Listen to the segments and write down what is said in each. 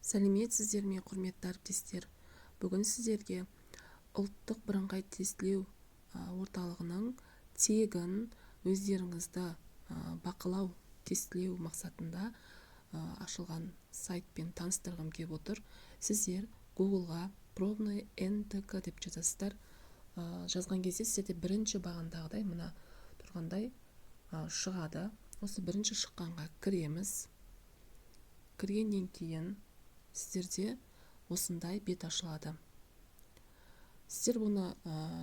Сәлеметсіздер ме, құрметті әріптестер. Бүгін сіздерге ұлттық бірыңғай тестілеу орталығының тегін өздеріңізді бақылау, тестілеу мақсатында ашылған сайтпен таныстырғым келіп отыр. Сіздер Google-ға пробный НТК деп жазасыздар. Жазған кезде сіздерде бірінші бағандағыдай мына тұрғандай шығады. Осы бірінші шыққанға кіреміз. Кіргеннен кейін сіздерде осындай бет ашылады. Сіздер бұны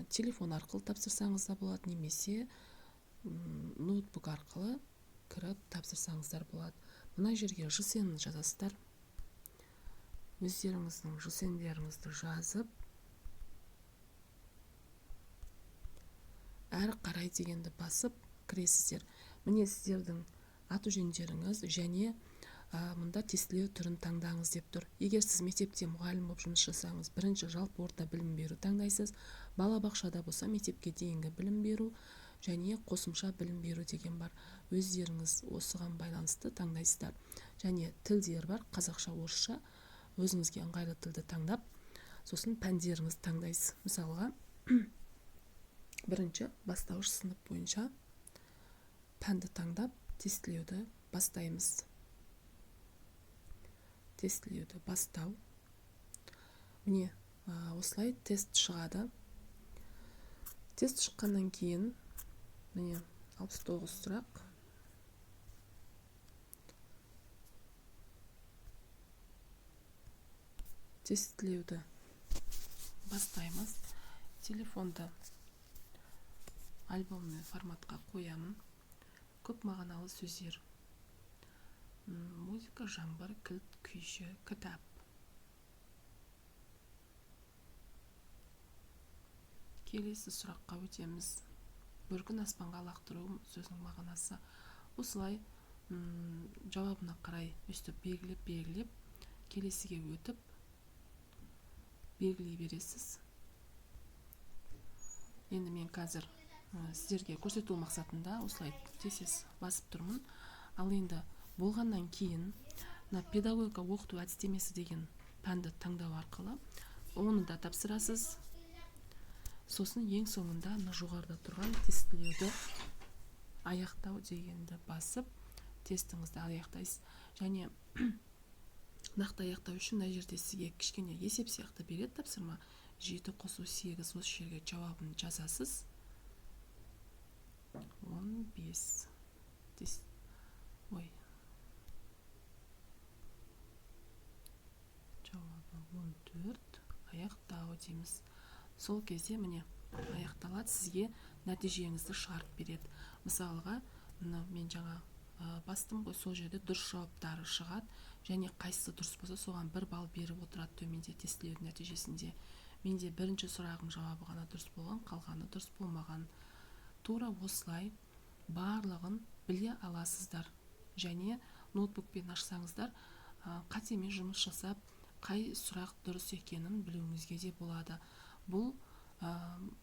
телефон арқылы тапсырсаңыз да болады, немесе ноутбук арқылы кіріп тапсырсаңыздар болады. Мына жерге ЖСН жазасыздар. Өздеріңіздің ЖСНдеріңізді жазып, әрі қарай дегенді басып кіресіздер. Міне сіздердің аты-жөндеріңіз және мұнда тестілеу түрін таңдаңыз деп тұр. Егер сіз мектепте мұғалім болып жұмыс жасаңыз, бірінші жалпы орта білім беру таңдайсыз. Балабақшада болса мектепке дейінгі білім беру және қосымша білім беру деген бар. Өздеріңіз осыған байланысты таңдайсыздар. Және тілдер бар, қазақша, орысша. Өзіңізге ыңғайлы тілді таңдап, сосын пәндеріңізді таңдайсыз. Мысалға, бірінші бастауыш сынып бойынша пәнді таңдап тестілеуді бастаймыз. Тестілеуді бастау. Міне, осылай тест шығады. Тест шыққаннан кейін, міне, 69 сұрақ. Тестілеуді бастаймыз. Телефонды альбомный форматқа қоямын. Көп мағыналы сөздер. Музыка, жаңбыр, кілт, күйші, кітап. Келесі сұраққа өтеміз. Бір күн аспанға лақтыру сөзінің мағынасы. Осылай жауабына қарай өстіп белгілеп, келесіге өтіп, белгілей бересіз. Енді мен қазір сіздерге көрсету мақсатында осылай тез басып тұрмын. Ал енді болғаннан кейін педагогика оқыту әдістемесі деген пәнді таңдау арқылы оны да тапсырасыз. Сосын ең соңында жоғарыда тұрған тестілеуді аяқтау дегенді басып, тестіңізді аяқтайсыз. Және нақты аяқтау үшін мына жерде сізге кішкене есеп сияқты береді тапсырма. 7 қосу 8 осы жерге жауабын жазасыз. 15 жауабы 14 аяқтау дейміз. Сол кезде міне аяқталады, сізге нәтижеңізді шығарып береді. Мысалға, мен жаңа бастым ғой, сол жерде дұрыс жауаптары шығады, және қайсысы дұрыс болса соған 1 балл беріп отырады төменде тестілеудің нәтижесінде. Менде бірінші сұрағың жауабы ғана дұрыс болған, қалғаны дұрыс болмаған. Тура осылай барлығын біле аласыздар. Және ноутбукпен ашсаңыздар, қатемен жұмыс жасап, қай сұрақ дұрыс екенін білуіңізге де болады. Бұл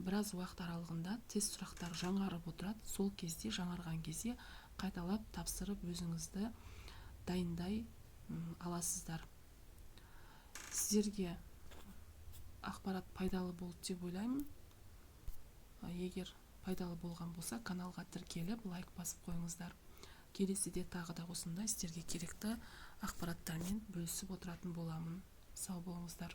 біраз уақыт аралығында тест сұрақтар жаңарып отырады. Сол кезде, жаңарған кезде қайталап тапсырып өзіңізді дайындай аласыздар. Сіздерге ақпарат пайдалы болды деп ойлаймын. Егер пайдалы болған болса, каналға тіркеліп, лайк басып қойыңыздар. Келесіде тағы да осындай сіздерге керекті ақпараттармен бөлісіп отыратын боламын. Сау болыңыздар.